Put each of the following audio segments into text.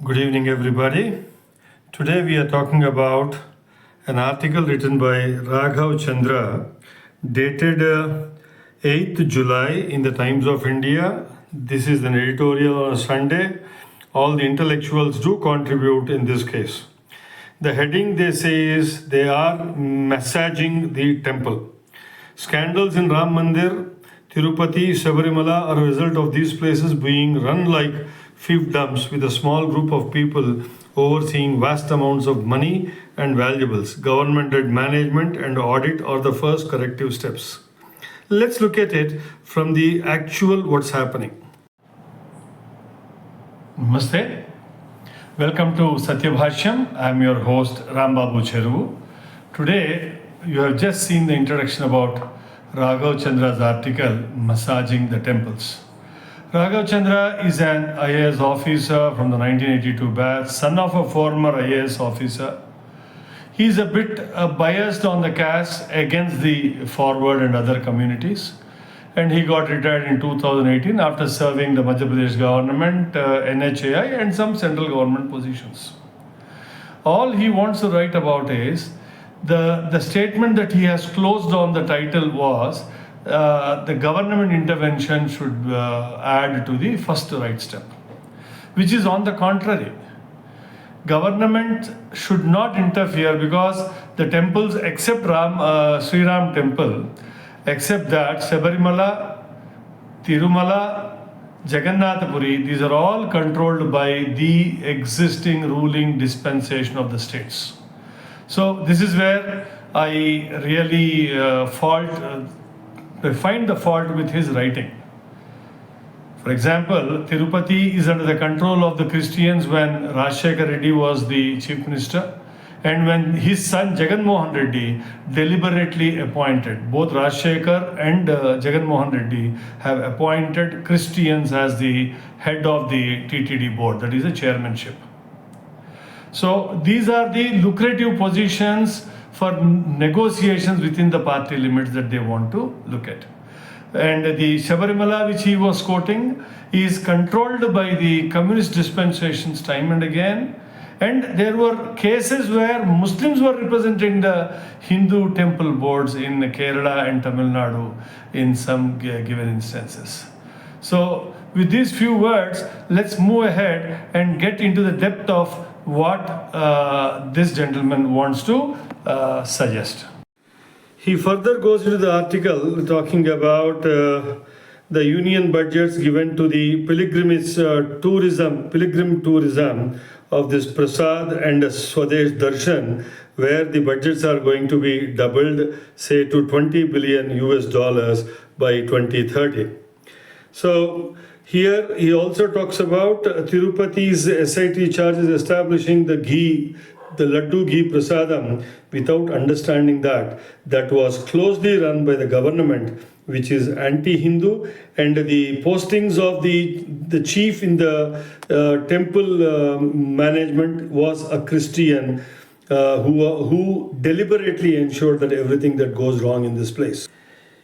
Good evening, everybody. Today we are talking about an article written by Raghava Chandra, dated 8th July in the Times of India. This is an editorial on a Sunday. All the intellectuals do contribute in this case. The heading they say is they are massaging the temple. Scandals in Ram Mandir, Tirupati, Sabarimala are a result of these places being run like fiefdoms with a small group of people overseeing vast amounts of money and valuables. Government-led management and audit are the first corrective steps. Let's look at it from the actual what's happening. Namaste. Welcome to Satyabhashyam. I am your host Rhrough. Today you have just seen the introduction about Raghava Chandra's article, Massaging the Temples. Raghava Chandra is an IAS officer from the 1982 batch, son of a former IAS officer. He is a bit biased on the caste against the forward and other communities, and he got retired in 2018 after serving the Madhya Pradesh government, NHAI and some central government positions. All he wants to write about is the statement that he has closed on the title was the government intervention should add to the first right step, which is on the contrary. Government should not interfere because the temples except Sri Ram temple, except that Sabarimala, Tirumala, Jagannathapuri, these are all controlled by the existing ruling dispensation of the states. So this is where I really find the fault with his writing. For example, Tirupati is under the control of the Christians when Rajshekar Reddy was the chief minister, and when his son Jagan Mohan Reddy deliberately appointed, both Rajshekar and Jagan Mohan Reddy have appointed Christians as the head of the TTD board, that is the chairmanship. So these are the lucrative positions for negotiations within the party limits that they want to look at. And the Sabarimala, which he was quoting, is controlled by the communist dispensations time and again. And there were cases where Muslims were representing the Hindu temple boards in Kerala and Tamil Nadu in some given instances. So with these few words, let's move ahead and get into the depth of what this gentleman wants to suggest. He further goes into the article talking about the union budgets given to the pilgrim tourism of this Prasad and Swadesh Darshan, where the budgets are going to be doubled, say to $20 billion by 2030. So here he also talks about Tirupati's SIT charges establishing the Laddu Ghee Prasadam without understanding that was closely run by the government, which is anti-Hindu, and the postings of the chief in the temple management was a Christian who deliberately ensured that everything that goes wrong in this place.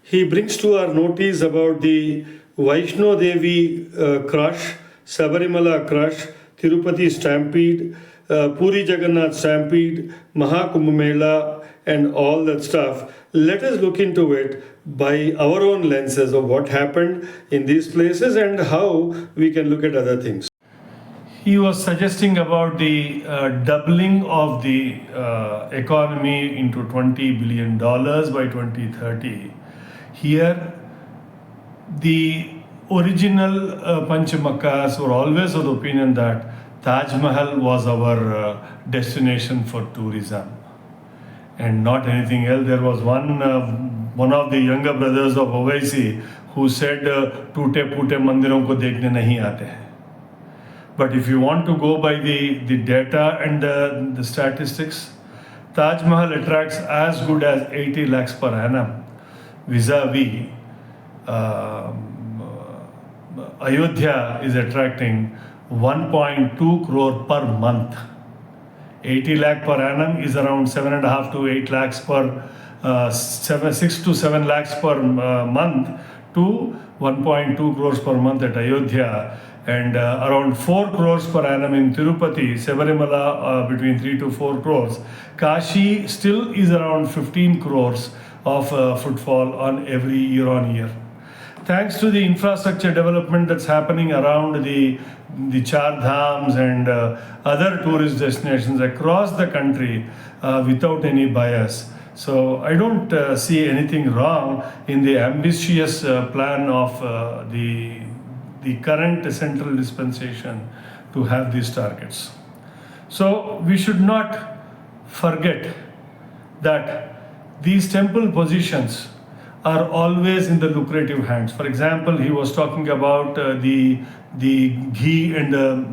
He brings to our notice about the Vaishno Devi crush, Sabarimala crush, Tirupati stampede, Puri Jagannath stampede, Mahakumbh Mela, and all that stuff. Let us look into it by our own lenses of what happened in these places and how we can look at other things. He was suggesting about the doubling of the economy into $20 billion by 2030. Here, the original Panchamakas were always of the opinion that Taj Mahal was our destination for tourism and not anything else. There was one of the younger brothers of Owaisi who said, "Toote poote mandiron ko dekhne nahi aate hain." But if you want to go by the data and the statistics, Taj Mahal attracts as good as 80 lakhs per annum, vis-a-vis Ayodhya is attracting 1.2 crore per month. 80 lakh per annum is around 7.5 to 8 lakhs per 6 to 7 lakhs per month to 1.2 crores per month at Ayodhya. and around 4 crores per annum in Tirupati, Sabarimala between 3 to 4 crores. Kashi still is around 15 crores of footfall on every year on year. Thanks to the infrastructure development that's happening around the Char Dhams and other tourist destinations across the country without any bias. So I don't see anything wrong in the ambitious plan of the current central dispensation to have these targets. So we should not forget that these temple positions are always in the lucrative hands. For example, he was talking about the ghee and the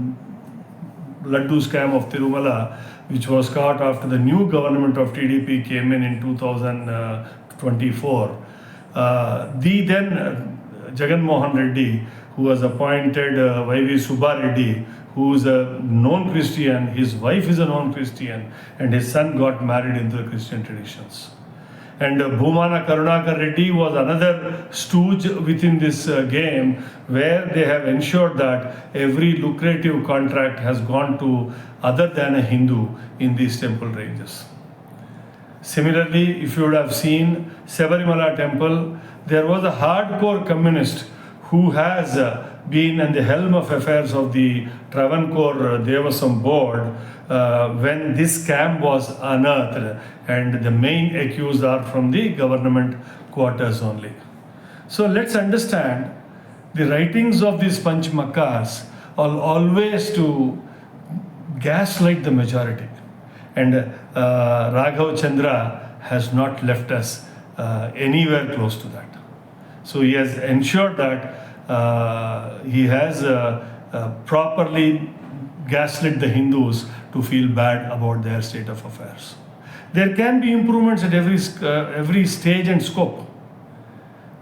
laddu scam of Tirumala, which was caught after the new government of TDP came in 2024. The then Jagan Mohan Reddy, who was appointed Y.V. Subba Reddy, who is a known Christian, his wife is a known Christian, and his son got married into the Christian traditions. And Bhumana Karunakar Reddy was another stooge within this game, where they have ensured that every lucrative contract has gone to other than a Hindu in these temple ranges. Similarly, if you would have seen Sabarimala temple, there was a hardcore communist who has been in the helm of affairs of the Travancore Devasam board when this scam was unearthed, and the main accused are from the government quarters only. So let's understand the writings of these Panchamakas are always to gaslight the majority, and Raghava Chandra has not left us anywhere close to that. So he has ensured that he has properly gaslit the Hindus to feel bad about their state of affairs. There can be improvements at every stage and scope.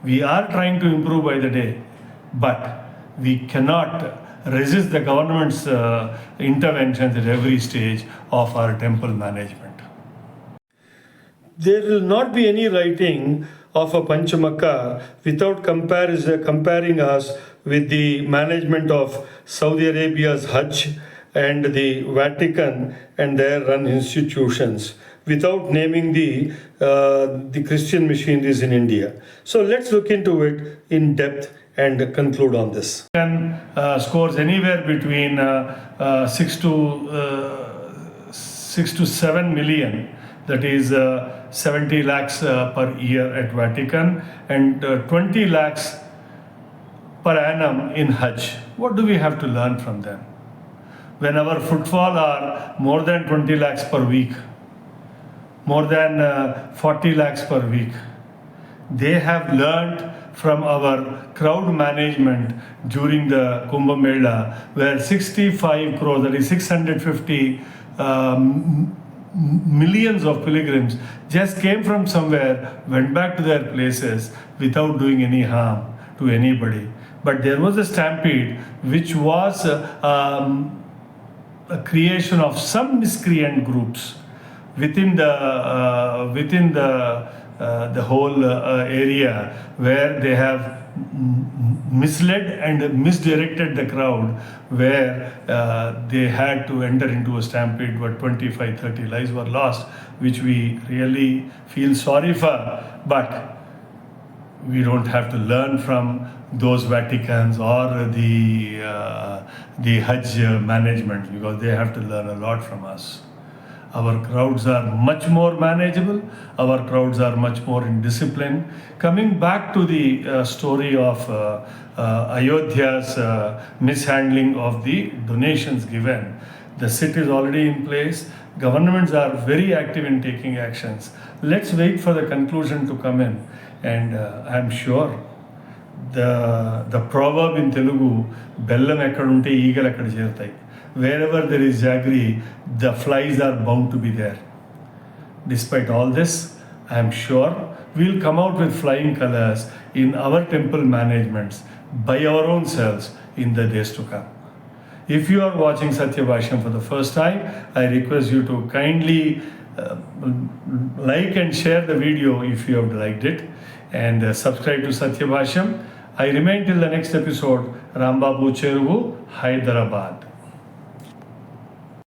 We are trying to improve by the day, but we cannot resist the government's interventions at every stage of our temple management. There will not be any writing of a Panchamaka without comparing us with the management of Saudi Arabia's Hajj and the Vatican and their run institutions, without naming the Christian missionaries in India. So let's look into it in depth and conclude on this. Scores anywhere between 6 to 7 million, that is 70 lakhs per year at Vatican, and 20 lakhs per annum in Hajj. What do we have to learn from them? When our footfall are more than 20 lakhs per week, more than 40 lakhs per week, they have learned from our crowd management during the Kumbh Mela, where 65 crores, that is 650 millions of pilgrims just came from somewhere, went back to their places without doing any harm to anybody. But there was a stampede which was a creation of some miscreant groups within the whole area, where they have misled and misdirected the crowd, where they had to enter into a stampede where 25-30 lives were lost, which we really feel sorry for. But we don't have to learn from those Vaticans or the Hajj management, because they have to learn a lot from us. Our crowds are much more manageable. Our crowds are much more in discipline. Coming back to the story of Ayodhya's mishandling of the donations given, the sit is already in place. Governments are very active in taking actions. Let's wait for the conclusion to come in, and I'm sure the proverb in Telugu, "Bellam ekkadunte eagal ekkada chertayi." Wherever there is jaggery, the flies are bound to be there. Despite all this, I am sure we'll come out with flying colors in our temple managements by our own selves in the days to come. If you are watching Satya Bhashyam for the first time, I request you to kindly like and share the video if you have liked it, and subscribe to Satya Bhashyam. I remain till the next episode. Rambabu Cheruvu, Hyderabad.